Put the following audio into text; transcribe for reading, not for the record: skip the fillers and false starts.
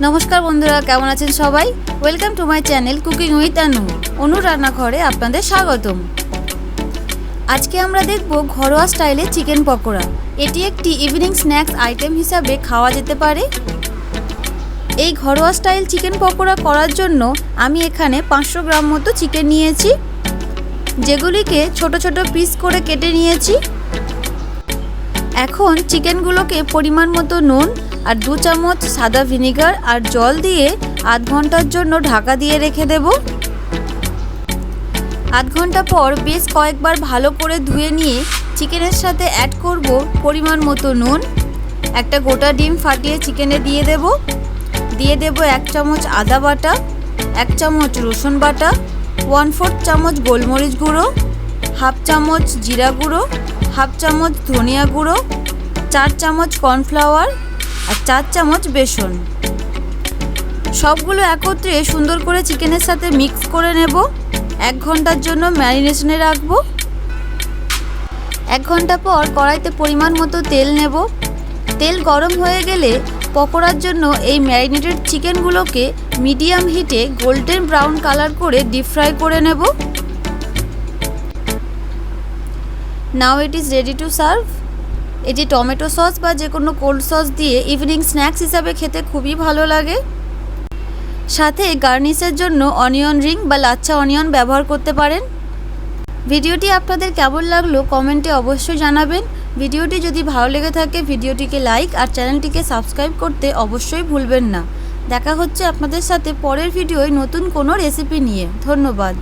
नमस्कार बंधुरा केमन आছেন সবাই। Welcome to my channel cooking with Anu. Anu রান্নাঘরে আপনাদের স্বাগতম। আজকে আমরা দেখব ঘরোয়া স্টাইলে চিকেন পকোড়া। এটি একটি ইভিনিং স্ন্যাক্স আইটেম হিসাবে খাওয়া যেতে পারে। এই ঘরোয়া স্টাইল চিকেন পকোড়া করার জন্য আমি এখানে 500 গ্রাম মতো চিকেন নিয়েছি, যেগুলিকে ছোট ছোট পিস করে কেটে নিয়েছি। এখন চিকেনগুলোকে পরিমাণ মতো নুন আর 2 চামচ সাদা ভিনেগার আর জল দিয়ে আধ ঘন্টার জন্য ঢাকা দিয়ে রেখে দেব। আধ ঘন্টা পর বেশ কয়েকবার ভালো করে ধুয়ে নিয়ে চিকেনের সাথে অ্যাড করব পরিমাণ মতো নুন, একটা গোটা ডিম ফাটিয়ে চিকেনে দিয়ে দেব 1 চামচ আদা বাটা, 1 চামচ রসুন বাটা, 1/4 চামচ গোলমরিচ গুঁড়ো, হাফ চামচ জিরা গুঁড়ো, হাফ চামচ ধনিয়া গুঁড়ো, 4 চামচ কর্নফ্লাওয়ার আর 4 চামচ বেসন। সবগুলো একত্রে সুন্দর করে চিকেনের সাথে মিক্স করে নেব। 1 ঘন্টার জন্য ম্যারিনেশনে রাখবো। 1 ঘন্টা পর কড়াইতে পরিমাণ মতো তেল নেব। তেল গরম হয়ে গেলে পকোড়ার জন্য এই ম্যারিনেটেড চিকেনগুলোকে মিডিয়াম হিটে গোল্ডেন ব্রাউন কালার করে ডিপ ফ্রাই করে নেব। Now it is ready to serve. এটি টমেটো সস বা যে কোনো কোল্ড সস দিয়ে ইভিনিং স্ন্যাক্স হিসাবে খেতে খুবই ভালো লাগে। সাথে গার্নিশের জন্য অনিয়ন রিং বা লাচ্ছা অনিয়ন ব্যবহার করতে পারেন। ভিডিওটি আপনাদের কেমন লাগলো কমেন্টে অবশ্যই জানাবেন। ভিডিওটি যদি ভালো লেগে থাকে ভিডিওটিকে লাইক আর চ্যানেলটিকে সাবস্ক্রাইব করতে অবশ্যই ভুলবেন না। দেখা হচ্ছে আপনাদের সাথে পরের ভিডিওয় নতুন কোনো রেসিপি নিয়ে। ধন্যবাদ।